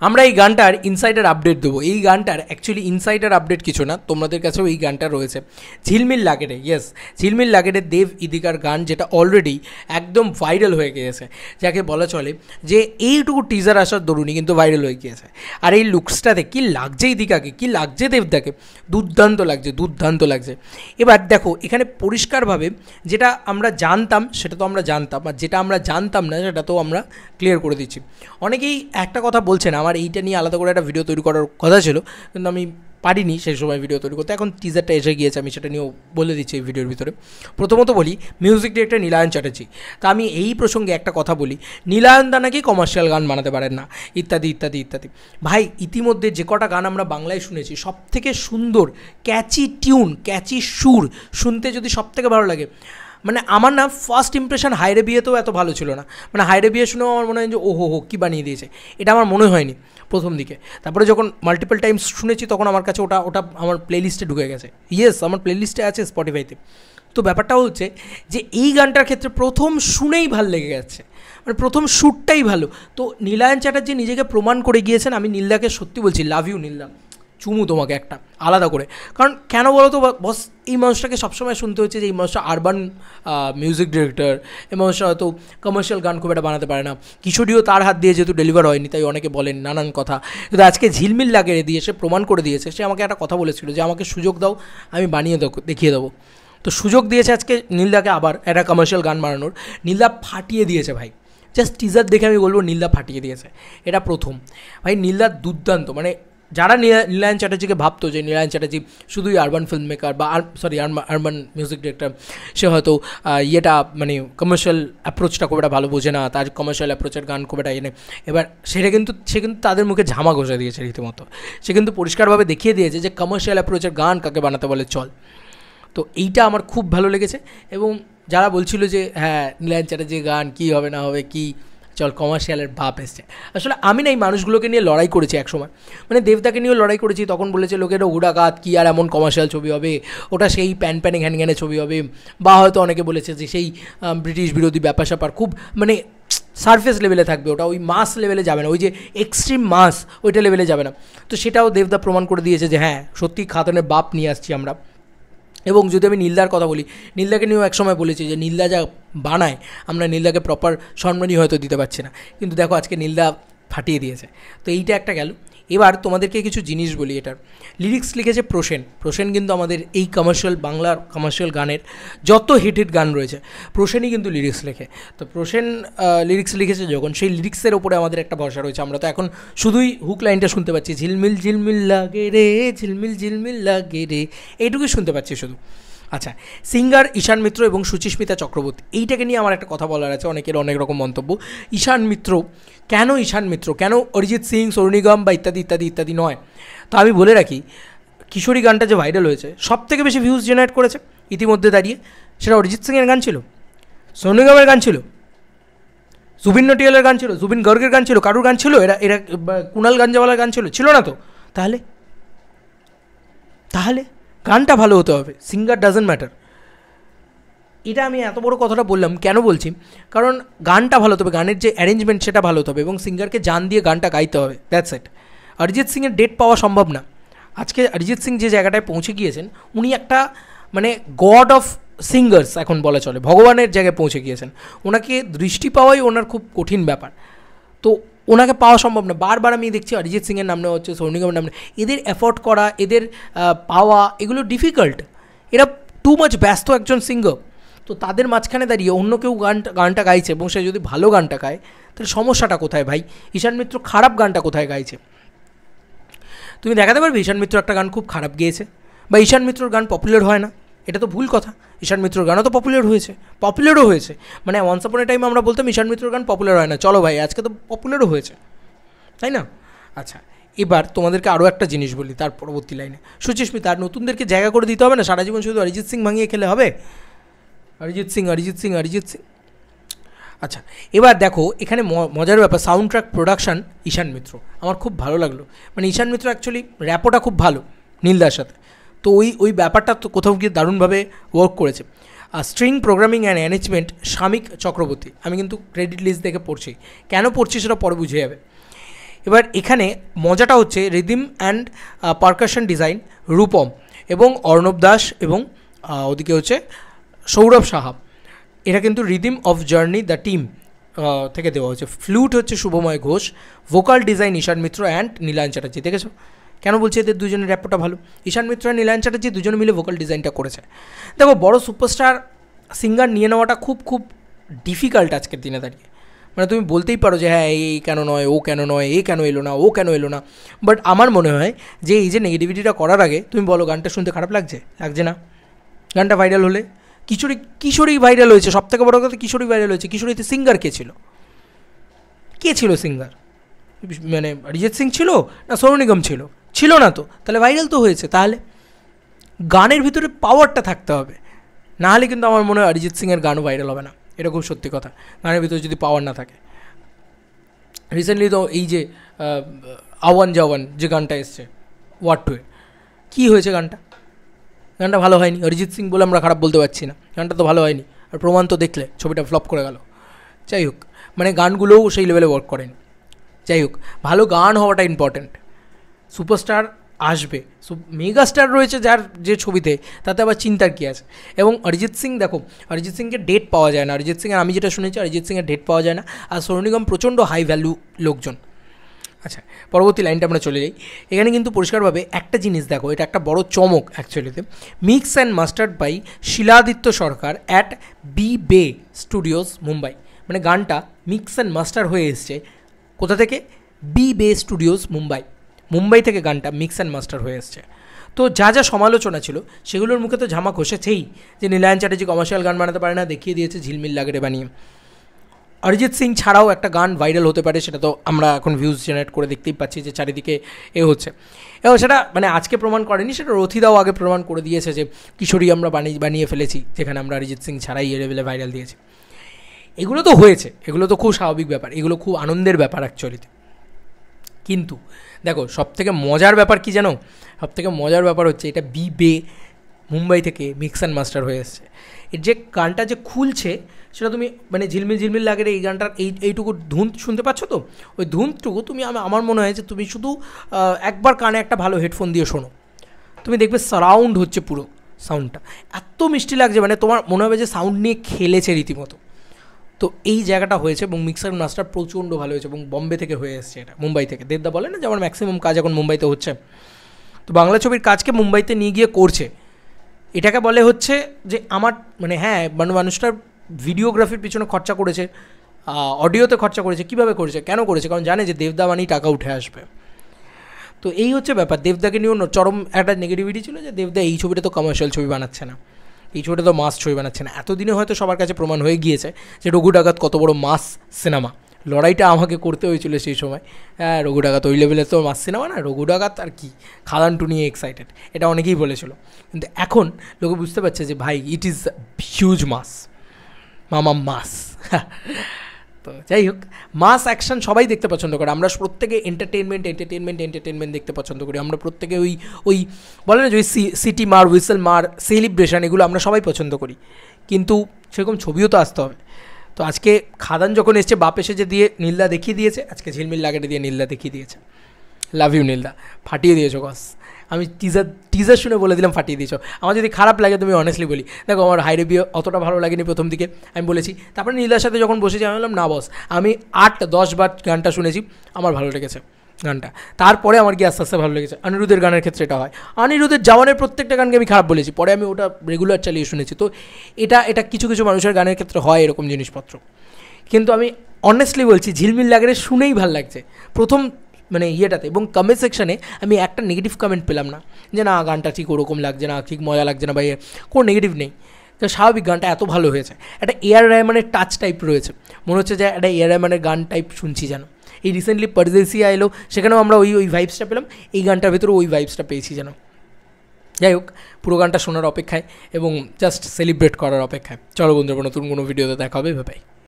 আমরা এই গানটার ইনসাইডার আপডেট দেবো। এই গানটার অ্যাকচুয়ালি ইনসাইডার আপডেট কিছু না, তোমাদের কাছেও এই গানটা রয়েছে। ঝিলমিল লাগেরে, ইয়েস, ঝিলমিল লাগেরে দেব ইদিকার গান, যেটা অলরেডি একদম ভাইরাল হয়ে গিয়েছে, যাকে বলা চলে যে এইটুকু টিজার আসার দরুনই কিন্তু ভাইরাল হয়ে গিয়েছে। আর এই লুকসটাতে কী লাগছে ইদিকাকে, কী লাগছে দেবদাকে, দুর্দান্ত লাগছে, দুর্দান্ত লাগছে। এবার দেখো এখানে পরিষ্কারভাবে যেটা আমরা জানতাম সেটা তো আমরা জানতাম, আর যেটা আমরা জানতাম না সেটা তো আমরা ক্লিয়ার করে দিচ্ছি। অনেকেই একটা কথা বলছেন, আমার এইটা নিয়ে আলাদা করে একটা ভিডিও তৈরি করার কথা ছিল, কিন্তু আমি পারিনি সেই সময় ভিডিও তৈরি করতে। এখন টিজারটা এসে গিয়েছে, আমি সেটা নিয়েও বলে দিচ্ছি এই ভিডিওর ভিতরে। প্রথমত বলি মিউজিক ডিরেক্টর নীলায়ন চ্যাটার্জি। তা আমি এই প্রসঙ্গে একটা কথা বলি, নীলায়ন দা নাকি কমার্শিয়াল গান বানাতে পারেন না, ইত্যাদি ইত্যাদি ইত্যাদি। ভাই ইতিমধ্যে যে কটা গান আমরা বাংলায় শুনেছি, সব থেকে সুন্দর ক্যাচি টিউন, ক্যাচি সুর, শুনতে যদি সব থেকে ভালো লাগে, মানে আমার না ফার্স্ট ইমপ্রেশন হায়রে বিয়েতেও এত ভালো ছিল না। মানে হায়রে বিয়ে শুনেও আমার মনে হয় যে ওহো হো কী বানিয়ে দিয়েছে, এটা আমার মনে হয়নি প্রথম দিকে। তারপরে যখন মাল্টিপল টাইমস শুনেছি তখন আমার কাছে ওটা আমার প্লেলিস্টে ঢুকে গেছে। ইয়েস, আমার প্লেলিস্টে আছে স্পটিফাইতে। তো ব্যাপারটা হচ্ছে যে এই গানটার ক্ষেত্রে প্রথম শুনেই ভাল লেগে গেছে, মানে প্রথম শ্যুটটাই ভালো। তো নীলায়ন চ্যাটার্জি নিজেকে প্রমাণ করে গিয়েছেন। আমি নীলদাকে সত্যি বলছি, লাভ ইউ নীলদা, চুমু তোমাকে একটা আলাদা করে। কারণ কেন বলো তো বস, এই মানুষটাকে সবসময় শুনতে হচ্ছে যে এই মানুষটা আরবান মিউজিক ডিরেক্টর, এই মানুষটা হয়তো কমার্শিয়াল গান খুব একটা বানাতে পারে না। কিশোরীও তার হাত দিয়ে যেহেতু ডেলিভার হয়নি, তাই অনেকে বলেন নানান কথা। কিন্তু আজকে ঝিলমিল লাগিয়ে দিয়ে সে প্রমাণ করে দিয়েছে। সে আমাকে একটা কথা বলেছিল যে আমাকে সুযোগ দাও, আমি বানিয়ে দেখিয়ে দেবো। তো সুযোগ দিয়েছে আজকে নীলদাকে আবার একটা কমার্শিয়াল গান বানানোর। নীলদা ফাটিয়ে দিয়েছে ভাই, জাস্ট টিজার দেখে আমি বলবো নীলদা ফাটিয়ে দিয়েছে। এটা প্রথম ভাই, নীলদা দুর্দান্ত। মানে যারা নীলায়ন চ্যাটার্জিকে ভাবতো যে নীলায়ন চ্যাটার্জি শুধুই আরবান ফিল্ম মেকার বা আরবান মিউজিক ডিরেক্টর, সে হয়তো ইয়েটা মানে কমার্শিয়াল অ্যাপ্রোচটা খুব একটা ভালো বোঝে না, তার কমার্শিয়াল অ্যাপ্রোচের গান খুব একটা এনে, এবার সে কিন্তু তাদের মুখে ঝামা ঘষে দিয়েছে রীতিমতো। সে কিন্তু পরিষ্কারভাবে দেখিয়ে দিয়েছে যে কমার্শিয়াল অ্যাপ্রোচের গান কাকে বানাতে বলে চল। তো এইটা আমার খুব ভালো লেগেছে। এবং যারা বলছিল যে হ্যাঁ নীলায়ন চ্যাটার্জির গান কী হবে না হবে, কী চল কমার্শিয়ালের ভাব এসছে, আসলে আমি না এই মানুষগুলোকে নিয়ে লড়াই করেছি একসময়। মানে দেবদাকে নিয়েও লড়াই করেছি, তখন বলেছে লোকেরা উড়াগাত কী আর এমন কমার্শিয়াল ছবি হবে, ওটা সেই প্যানিং হ্যানিংয়ানের ছবি হবে। বা হয়তো অনেকে বলেছে যে সেই ব্রিটিশ বিরোধী ব্যাপার স্যাপার খুব মানে সারফেস লেভেলে থাকবে, ওটা ওই মাস লেভেলে যাবে না, ওই যে এক্সট্রিম মাস ওইটা লেভেলে যাবে না। তো সেটাও দেবদা প্রমাণ করে দিয়েছে যে হ্যাঁ সত্যি খাতনের বাপ নিয়ে আসছি আমরা। এবং যদি আমি নীলদার কথা বলি, নীলদাকে নিয়েও একসময় বলেছি যে নীলদা যা বানায় আমরা নীলদাকে প্রপার সম্মানই হয়তো দিতে পারছি না, কিন্তু দেখো আজকে নীলদা ফাটিয়ে দিয়েছে। তো এইটা একটা গেল। এবার তোমাদেরকে কিছু জিনিস বলি। এটার লিরিক্স লিখেছে প্রসেন কিন্তু আমাদের এই কমার্শিয়াল বাংলার কমার্শিয়াল গানের যত হিট গান রয়েছে প্রসেনই কিন্তু লিরিক্স লেখে। তো প্রসেন লিরিক্স লিখেছে যখন, সেই লিরিক্সের ওপরে আমাদের একটা ভরসা রয়েছে। আমরা তো এখন শুধুই হুক লাইনটা শুনতে পাচ্ছি, ঝিলমিল ঝিলমিল লাগে রে, ঝিলমিল ঝিলমিল লাগে রে, এইটুকুই শুনতে পাচ্ছি শুধু। আচ্ছা, সিঙ্গার ঈশান মিত্র এবং সুচিস্মিতা চক্রবর্তী, এইটাকে নিয়ে আমার একটা কথা বলার আছে। অনেকের অনেক রকম মন্তব্য। ঈশান মিত্র কেন অরিজিৎ সিং, সোনু নিগম বা ইত্যাদি ইত্যাদি ইত্যাদি নয়? তো আমি বলে রাখি, কিশোরী গানটা যে ভাইরাল হয়েছে সব থেকে বেশি ভিউজ জেনারেট করেছে ইতিমধ্যে দাঁড়িয়ে, সেটা অরিজিৎ সিংয়ের গান ছিল, সোনু নিগমের গান ছিল, জুবিন নটিয়ালের গান ছিল, জুবিন গর্গের গান ছিল, কারুর গান ছিল, এরা কুণাল গাঞ্জাওয়ালার গান ছিল না তো? তাহলে গানটা ভালো হতে হবে, সিঙ্গার ডাজন্ট ম্যাটার। এটা আমি এত বড় কথাটা বললাম কেন বলছি, কারণ গানটা ভালো হতে হবে, গানের যে অ্যারেঞ্জমেন্ট সেটা ভালো হতে হবে এবং সিঙ্গারকে জান দিয়ে গানটা গাইতে হবে, দ্যাটস ইট। অরিজিৎ সিংয়ের ডেট পাওয়া সম্ভব না। আজকে অরিজিৎ সিং যে জায়গাটায় পৌঁছে গিয়েছেন, উনি একটা মানে গড অফ সিঙ্গার্স এখন বলা চলে, ভগবানের জায়গায় পৌঁছে গিয়েছেন। ওনাকে দৃষ্টি পাওয়াই ওনার খুব কঠিন ব্যাপার। তো ওনাকে পাওয়া সম্ভব না। বারবার আমি দেখছি অরিজিৎ সিংয়ের নাম নেওয়া হচ্ছে, সোনু নিগমের নাম, এদের এফোর্ড করা, এদের পাওয়া, এগুলো ডিফিকাল্ট। এরা টু মাচ ব্যস্ত একজন সিঙ্গার। তো তাদের মাঝখানে দাঁড়িয়ে অন্য কেউ গানটা গাইছে এবং সে যদি ভালো গানটা গায়, তাহলে সমস্যাটা কোথায় ভাই? ঈশান মিত্র খারাপ গানটা কোথায় গাইছে? তুমি দেখাতে পারবে ঈশান মিত্র একটা গান খুব খারাপ গেয়েছে বা ঈশান মিত্রর গান পপুলার হয় না? এটা তো ভুল কথা। ঈশান মিত্রর গানও তো পপুলারও হয়েছে। মানে ওয়ান্স আপন এ টাইম আমরা বলতাম ঈশান মিত্রর গান পপুলার হয় না, চলো ভাই আজকে তো পপুলারও হয়েছে, তাই না? আচ্ছা, এবার তোমাদেরকে আরও একটা জিনিস বলি তার পরবর্তী লাইনে। সুচিস্মিতা, আর নতুনদেরকে জায়গা করে দিতে হবে না, সারা জীবন শুধু অরিজিৎ সিং ভাঙিয়ে খেলে হবে? অরিজিৎ সিং। আচ্ছা, এবার দেখো এখানে মজার ব্যাপার, সাউন্ড ট্র্যাক প্রোডাকশান ঈশান মিত্র, আমার খুব ভালো লাগলো। মানে ঈশান মিত্র অ্যাকচুয়ালি র্যাপোটা খুব ভালো নীলদার সাথে, তো ওই ব্যাপারটা তো কোথাও গিয়ে দারুণভাবে ওয়ার্ক করেছে। স্ট্রিং প্রোগ্রামিং অ্যান্ড এবার এখানে মজাটা হচ্ছে rhythm and percussion design Rupam এবং অর্ণব দাস এবং ওদিকে হচ্ছে সৌরভ সাহা, এটা কিন্তু rhythm of journey the team থেকে দেওয়া হয়েছে। ফ্লুট হচ্ছে Shubhamoy Ghosh, vocal design Ishan Mitra and Nilayan Chatterjee. দেখেছো কেন বলছি এদের দুজনের র্যাপটা ভালো? ঈশান মিত্র আর নীলায়ন চ্যাটার্জি দুজনে মিলে ভোকাল ডিজাইনটা করেছে। দেখো বড় সুপারস্টার সিঙ্গার নিয়ে নেওয়াটা খুব খুব ডিফিকাল্ট আজকের দিনে দাঁড়িয়ে। মানে তুমি বলতেই পারো যে হ্যাঁ এই কেন নয়, ও কেন নয়, এ কেন এলো না, ও কেন এলো না, বাট আমার মনে হয় যে এই যে নেগেটিভিটিটা করার আগে তুমি বলো গানটা শুনতে খারাপ লাগছে? লাগছে না। গানটা ভাইরাল হলে কিশোরী ভাইরাল হয়েছে, সব থেকে বড় কথা কিশোরী ভাইরাল হয়েছে। কিশোরীতে সিঙ্গার কে ছিল সিঙ্গার? মানে অরিজিৎ সিং ছিল না সোনু নিগম ছিল না তো, তাহলে ভাইরাল তো হয়েছে। তাহলে গানের ভিতরে পাওয়ারটা থাকতে হবে, না হলে কিন্তু আমার মনে হয় অরিজিৎ সিংয়ের গানও ভাইরাল হবে না। এটা খুব সত্যি কথা, গানের ভিতরে যদি পাওয়ার না থাকে। রিসেন্টলি তো এই যে আওয়ান জাওয়ান যে গানটা এসছে ওয়াট টুয়ে, কী হয়েছে গানটা ভালো হয়নি। অরিজিৎ সিং বলে আমরা খারাপ বলতে পারছি না, গানটা তো ভালো হয়নি। আর প্রমাণ তো দেখলে, ছবিটা ফ্লপ করে গেল। যাই হোক, মানে গানগুলোও সেই লেভেলে ওয়ার্ক করেনি। যাই হোক, ভালো গান হওয়াটা ইম্পর্ট্যান্ট। সুপারস্টার আসবে, মেগা স্টার রয়েছে যার যে ছবিতে, তাতে আবার চিন্তার কী আছে। এবং অরিজিৎ সিং, দেখো অরিজিৎ সিংকে ডেট পাওয়া যায় না। অরিজিৎ সিংয়ের আমি যেটা শুনেছি, অরিজিৎ সিংয়ের ডেট পাওয়া যায় না। আর সোনু নিগম প্রচণ্ড হাই ভ্যালু লোকজন। আচ্ছা, পরবর্তী লাইনটা আমরা চলে যাই। এখানে কিন্তু পরিষ্কারভাবে একটা জিনিস দেখো, এটা একটা বড় চমক অ্যাকচুয়ালিতে। Mix and mastered by Shiladitya Sarkar at B Bay Studios Mumbai. মানে গানটা মিক্স অ্যান্ড মাস্টার হয়ে এসছে কোথা থেকে? বি বে স্টুডিওস মুম্বাই থেকে গানটা মিক্স অ্যান্ড মাস্টার হয়ে এসছে। তো যা যা সমালোচনা ছিল সেগুলোর মুখে তো ঝামা ঘষেছেই, যে নীলায়ন চ্যাটার্জি কমার্শিয়াল গান বানাতে পারে না, দেখিয়ে দিয়েছে ঝিলমিল লাগেরে বানিয়ে। অরিজিৎ সিং ছাড়াও একটা গান ভাইরাল হতে পারে, সেটা তো আমরা এখন ভিউজ জেনারেট করে দেখতেই পাচ্ছি যে চারিদিকে হচ্ছে। এবং সেটা মানে আজকে প্রমাণ করেনি, সেটা রথিদাও আগে প্রমাণ করে দিয়েছে যে কিশোরী আমরা বানিয়ে ফেলেছি, যেখানে আমরা অরিজিৎ সিং ছাড়াই এ লেভেলে ভাইরাল দিয়েছি। এগুলো তো হয়েছে, এগুলো তো খুব স্বাভাবিক ব্যাপার, এগুলো খুব আনন্দের ব্যাপার অ্যাকচুয়ালিতে। কিন্তু দেখো সবথেকে মজার ব্যাপার কি জানো? সবথেকে মজার ব্যাপার হচ্ছে এটা বি বে মুম্বাই থেকে মিক্স অ্যান্ড মাস্টার হয়ে এসছে। এর যে গানটা যে খুলছে সেটা তুমি মানে ঝিলমিল লাগে এই গানটার এইটুকু ধুন শুনতে পাচ্ছ তো? ওই ধুনটুকু তুমি আমার মনে হয় যে তুমি শুধু একবার কানে একটা ভালো হেডফোন দিয়ে শোনো, তুমি দেখবে সারাউন্ড হচ্ছে পুরো সাউন্ডটা, এত মিষ্টি লাগছে, মানে তোমার মনে হবে যে সাউন্ড নিয়ে খেলেছে রীতিমতো। তো এই জায়গাটা হয়েছে এবং মিক্সার মাস্টার প্রচণ্ড ভালো হয়েছে এবং বম্বে থেকে হয়ে এসছে, এটা মুম্বাই থেকে। দেবদা বলে না যে আমার ম্যাক্সিমাম কাজ এখন মুম্বাইতে হচ্ছে, তো বাংলা ছবির কাজকে মুম্বাইতে নিয়ে গিয়ে করছে। এটাকে বলে হচ্ছে যে আমার মানে হ্যাঁ মানুষটার ভিডিওগ্রাফির পিছনে খরচা করেছে, অডিওতে খরচা করেছে। কীভাবে করেছে, কেন করেছে? কারণ জানে যে দেবদা মানেই টাকা উঠে আসবে। তো এই হচ্ছে ব্যাপার। দেবদাকে নিয়েও চরম একটা নেগেটিভিটি ছিল যে দেবদা এই ছবিটা তো কমার্শিয়াল ছবি বানাচ্ছে না, এই ছবিটা তো মাস ছবি বানাচ্ছে না। এতদিনে হয়তো সবার কাছে প্রমাণ হয়ে গিয়েছে যে রঘু ডাকাত কত বড় মাস সিনেমা। লড়াইটা আমাকে করতে হয়েছিল সেই সময়। হ্যাঁ, রঘু ডাকাত ওই লেভেলে তো মাস সিনেমা না, রঘু ডাকাত আর কি, খাদান টু নিয়ে এক্সাইটেড, এটা অনেকেই বলেছিল। কিন্তু এখন লোকে বুঝতে পারছে যে ভাই ইট ইজ হিউজ মাস, মামা মাস। তো যাই হোক, মাস অ্যাকশন সবাই দেখতে পছন্দ করে। আমরা প্রত্যেকে এন্টারটেনমেন্ট দেখতে পছন্দ করি। আমরা প্রত্যেকে ওই বলে না যে ওই সিটি মার, হুইসেল মার, সেলিব্রেশন, এগুলো আমরা সবাই পছন্দ করি। কিন্তু সেরকম ছবিও তো আসতে হবে। তো আজকে খাদান যখন এসছে, বাপ এসে যে দিয়ে নীলদা দেখিয়ে দিয়েছে, আজকে ঝিলমিল লাগেটে দিয়ে নীলদা দেখিয়ে দিয়েছে। লাভ ইউ নীলদা, ফাটিয়ে দিয়েছো কস। আমি টিজার শুনে বলে দিলাম ফাটিয়ে দিয়েছো। আমার যদি খারাপ লাগে তুমি অনেস্টলি বলি, দেখো আমার হাইরে অতটা ভালো লাগেনি প্রথম দিকে, আমি বলেছি। তারপরে নীলদার সাথে যখন বসেছি আমি বললাম না বস, আমি 8-10 বার গানটা শুনেছি, আমার ভালো লেগেছে গানটা। তারপরে আমার কি আস্তে আস্তে ভালো লেগেছে। অনিরুদ্ধের গানের ক্ষেত্রে এটা হয়, অনিরুদ্ধের জওয়ানের প্রত্যেকটা গানকে আমি খারাপ বলেছি, পরে আমি ওটা রেগুলার চালিয়ে শুনেছি। তো এটা কিছু মানুষের গানের ক্ষেত্রে হয় এরকম জিনিসপত্র। কিন্তু আমি অনেস্টলি বলছি ঝিলমিল লাগেরে শুনেই ভালো লাগছে প্রথম মানে ইয়েটাতে। এবং কমেন্ট সেকশানে আমি একটা নেগেটিভ কমেন্ট পেলাম না যে না গানটা ঠিক ওরকম লাগছে না, ঠিক মজা লাগছে না, বা কোনো নেগেটিভ নেই। তো স্বাভাবিক, গানটা এত ভালো হয়েছে। একটা এআর রহমানের টাচ টাইপ রয়েছে, মনে হচ্ছে যে একটা এআর রহমানের গান টাইপ শুনছি যেন। এই রিসেন্টলি পরদেশিয়া এলো, সেখানেও আমরা ওই ভাইবসটা পেলাম, এই গানটার ভেতরেও ওই ভাইবসটা পেয়েছি যেন। যাই হোক, পুরো গানটা শোনার অপেক্ষায় এবং জাস্ট সেলিব্রেট করার অপেক্ষায়। চলো বন্ধুরা, নতুন কোনো ভিডিওতে দেখা হবে, ভাই।